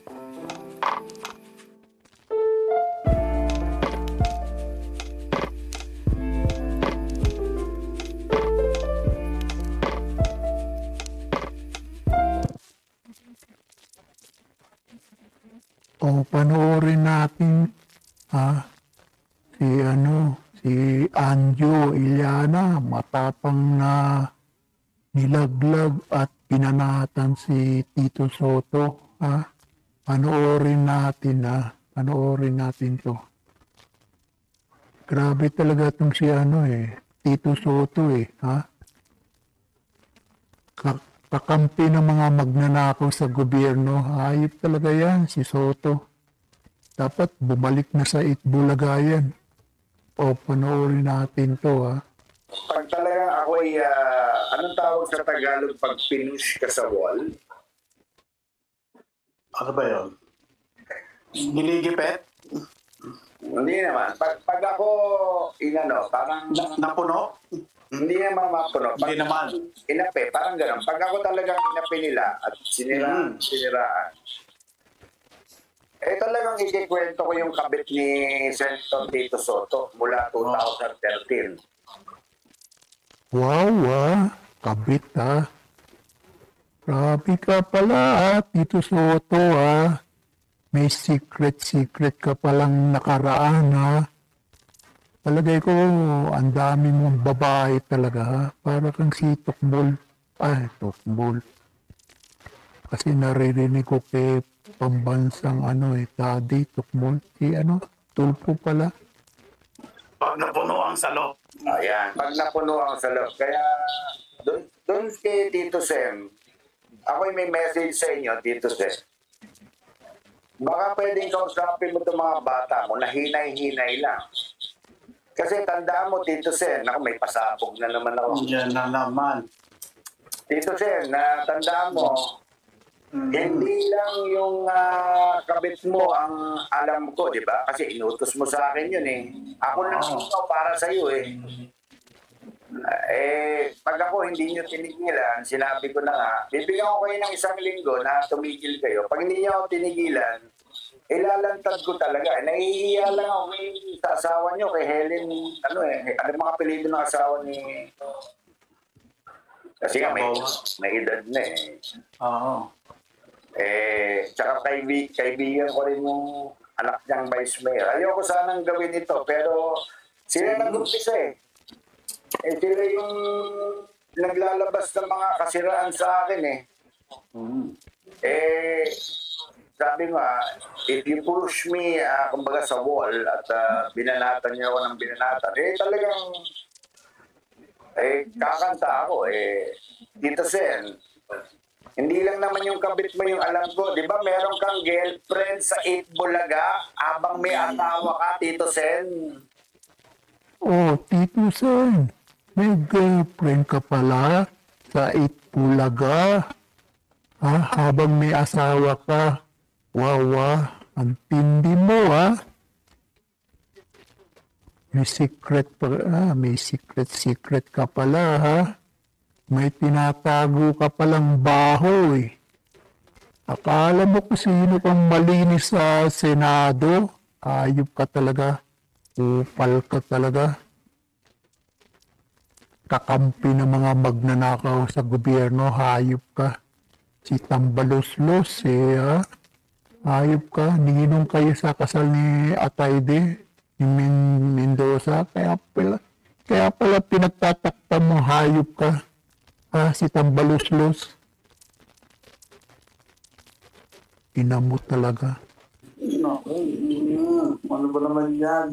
O panoorin natin si Anjo Iliana, matapang na nilaglag at pinanatan si Tito Soto. Panoorin natin to. Grabe talaga itong si Tito Soto kakampi ng mga magnanakaw sa gobyerno. Hayop talaga yan, si Soto. Dapat bumalik na sa Itbulaga yan. O, panoorin natin to, Pag talaga ako'y, anong tawag sa Tagalog pag finish ka sa wall? Ano ba yun? Niligipit? Hindi naman. Pag ako, parang... Napuno? Hindi naman mapuno. Hindi naman. Inape, parang gano'n. Pag ako talagang inape nila at siniraan, talagang ikikwento ko yung kabit ni Senator Tito Soto mula 2013. Wow, kabit Grabe ka pala Tito Soto May secret ka palang nakaraan Palagay ko, ang dami mong babae talaga Para kang si Tukbol. Tukbol. Kasi naririnig ko kay pambansang Tadi, Tukbol. Si Tulpo pala. Pag napuno ang salop. Ayan, pag napuno ang salop. Kaya, doon kay Tito Sem, ako'y may message sa inyo, Tito Sem. Baka pwedeng kausapin mo itong mga bata mo na hinay-hinay lang. Kasi tandaan mo, Tito Sen, may pasabog na naman ako. Yan na naman. Tito Sen, tandaan mo, hindi lang yung kabit mo ang alam ko, di ba? Kasi inutos mo sa akin yun Ako lang ikaw para sa iyo pag ako hindi nyo tinigilan, sinabi ko na nga, bibigyan ko kayo ng 1 linggo na tumigil kayo. Pag hindi nyo ako tinigilan, ilalantad ko talaga. Nahihiya lang ako sa asawa nyo, kay Helen, ano mga apelido ng asawa ni... Kasi nga may edad na Oo. Tsaka kaibigan ko rin yung anak niyang vice mayor. Ayoko sanang gawin ito, pero sila nag-umpisa sila yung naglalabas ng mga kasiraan sa akin sabi mo if you push me, kumbaga sa wall at binanatan niyo ako ng binanatan, talagang kakanta ako Tito Sen, hindi lang naman yung kabit mo yung alam ko, di ba meron kang girlfriend sa Itbulaga habang may asawa ka, Tito Sen? Oh, Tito Sen, may girlfriend ka pala sa Itbulaga habang may asawa ka. Wow, ang tindi mo May secret ka pala May tinatago ka palang baho Akala mo kung sino kang malinis sa Senado. Ayop ka talaga. Upal ka talaga. Kakampi ng mga magnanakaw sa gobyerno. Hayop ka. Si Tambaloslos hayop ka. Ninginom kayo sa kasal ni Atayde, ni Mendoza. Kaya pala pinagtatakpan mo, hayop ka. Si Tambaloslos. Ina mo talaga. Ano ba naman yan?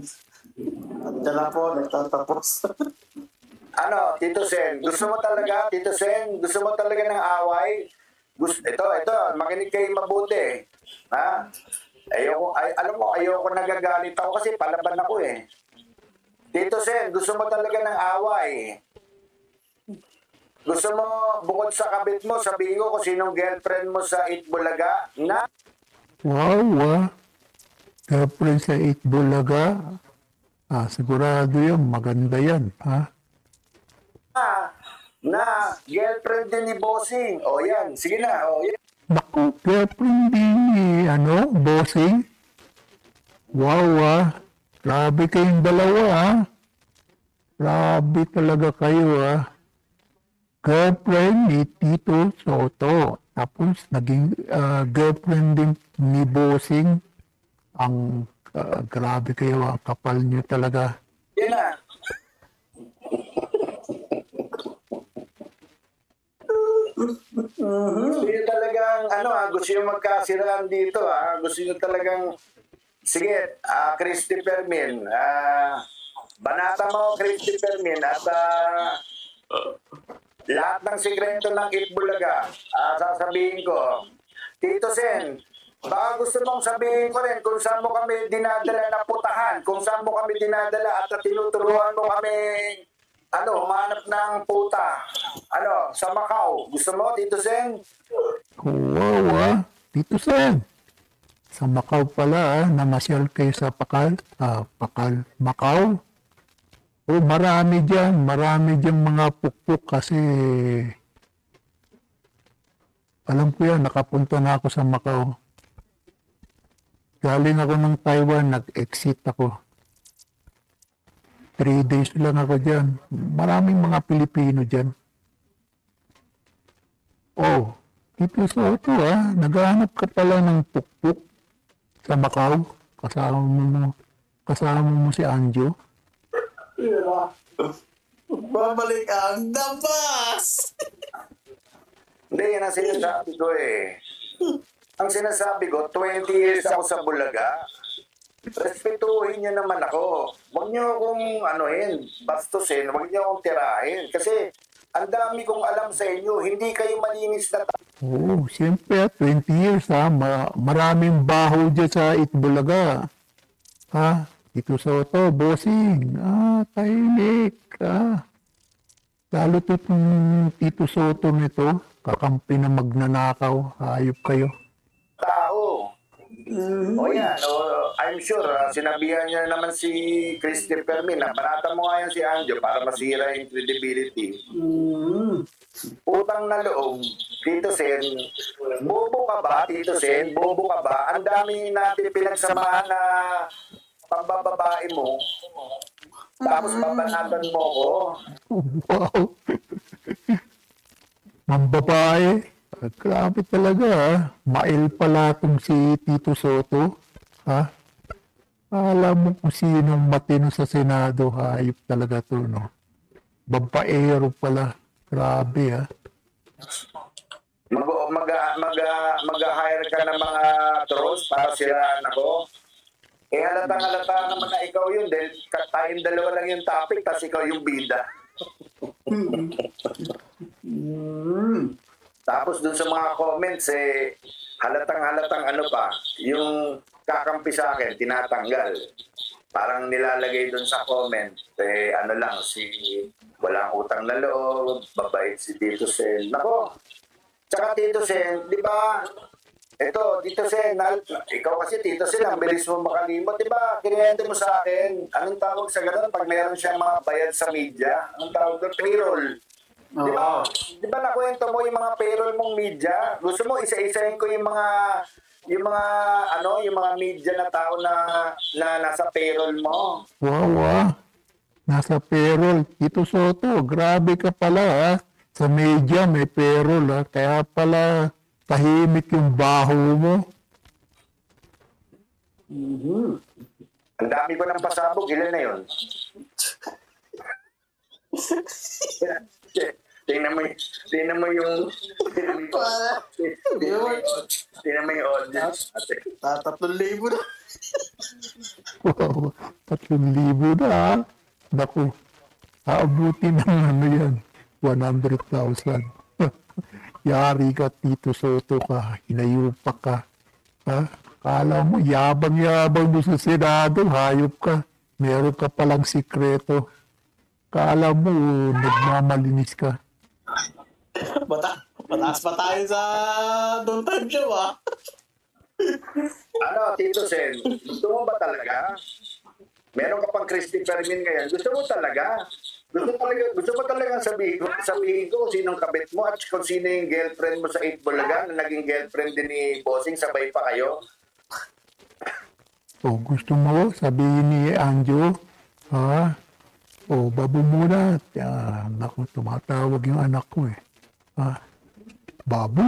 Diyan na po, nagtatapos. Tito Sen, gusto mo talaga ng away? Ito, makinig kayo mabuti. Ayoko nagagalit ako kasi palaban ako Tito Sen, gusto mo talaga ng away? Gusto mo, bukod sa kabit mo, sabihin ko kung sinong girlfriend mo sa Itbulaga na? Wow, girlfriend sa Itbulaga? Sigurado yan, maganda yan, Na girlfriend din ni Bossing. Yan, sige na, yan. Naku, girlfriend ni, bossing. Wow, grabe kayong dalawa, Grabe talaga kayo, Girlfriend ni Tito Soto. Tapos, naging girlfriend din ni bossing. Ang grabe kayo, ang kapal nyo talaga. Yun na. Gusto nyo talagang, gusto nyo magkasiraan dito, Gusto nyo talagang, sige, Christy Fermin, banata mo, Christy Fermin, at lahat ng sikreto ng Itbulaga, sasabihin ko. Tito Sen, baka gusto mong sabihin ko rin kung saan mo kami dinadala na putahan, kung saan mo kami dinadala at tinuturuan mo kami humanap ng puta. Sa Macau. Gusto mo, Tito Sen? Wow, Tito Sen. Sa Macau pala, namasyal kayo sa Macau. Oh, marami dyan mga pukpuk kasi alam ko yan, nakapunta na ako sa Macau. Galing ako ng Taiwan, nag-exit ako. 3 days lang ako dyan. Maraming mga Pilipino dyan. Oh, Tito Soto, naghahanap ka pala ng pukpuk sa Macau. Kasama mo si Anjo. Babalik ang dabas! Hindi, yan ang sinasabi ko eh. Ang sinasabi ko, 20 years ako sa Bulaga. Respetuhin niyo naman ako. Huwag niyo akong bastusin, huwag niyo akong tirahin. Kasi ang dami kong alam sa inyo, hindi kayo malinis na Oo, siyempre, 20 years maraming baho dyan sa Itbulaga. Tito Soto, bossing. Tahimik. Lalo itong Tito Soto nito, kakampi na magnanakaw. Hayop kayo. tao. O yan, I'm sure, sinabihan niya naman si Christy Fermin na banata mo nga yan si Anjo para masira yung credibility. Utang na loob, Tito Sen, bobo ka ba, Tito Sen? Bobo ka ba? Ang dami natin pinagsamahan na pambababae mo, tapos babanatan mo ko. Wow. Mambabae. Grabe talaga, Mail pala itong si Tito Soto. Alam mo kung sinong matino sa Senado. Hayop talaga to, no? Babaero pala. Grabe, Mag-hire ka ng mga trolls para siraan ako. Halatang-halata naman na ikaw yun dahil tayong dalawa lang yung topic tapos ikaw yung bida. Tapos dun sa mga comments, halatang-halatang yung kakampi sa akin, tinatanggal. Parang nilalagay dun sa comment, walang utang na loob, babait si Tito Sen. Nako, tsaka Tito Sen, di ba? Ito, Tito Sen, ikaw kasi Tito Sen, ang bilis mo makalimot, di ba? Kiniyente mo sa akin, anong tawag sa ganun pag mayroon siyang mga bayad sa media? Anong tawag doon? Payroll. Di ba nakwento mo yung mga payroll mong media? Gusto mo isa-isahin ko yung mga media na tao na nasa payroll mo. Wow, nasa payroll. Tito Soto, grabe ka pala, Sa media may payroll, Kaya pala tahimik yung baho mo. Ang dami ko ng pasabog, ilan na yun? Tingnan mo yung audience. 3,000 na. Wow, 3,000 na, Naku, aabuti ng yan, 100,000. Yari ka, Tito Soto ka, hinayupak ka. Kala mo, yabang-yabang mo sa Senado, hayop ka. Meron ka palang sikreto. Kala mo, nagmamalinis ka. Mataas pa tayo sa Don't Time Show, Tito Sen, gusto mo ba talaga? Meron ka pang Christy Fermin ngayon. Gusto mo talaga? Gusto mo talaga sabihin ko kung sinong kabit mo at kung sino yung girlfriend mo sa 8 Bulaga na naging girlfriend din ni Bossing, sabay pa kayo? O gusto mo sabihin ni Anjo, ha? O babo muna. Naku, tumatawag yung anak ko eh. Ha? Babu!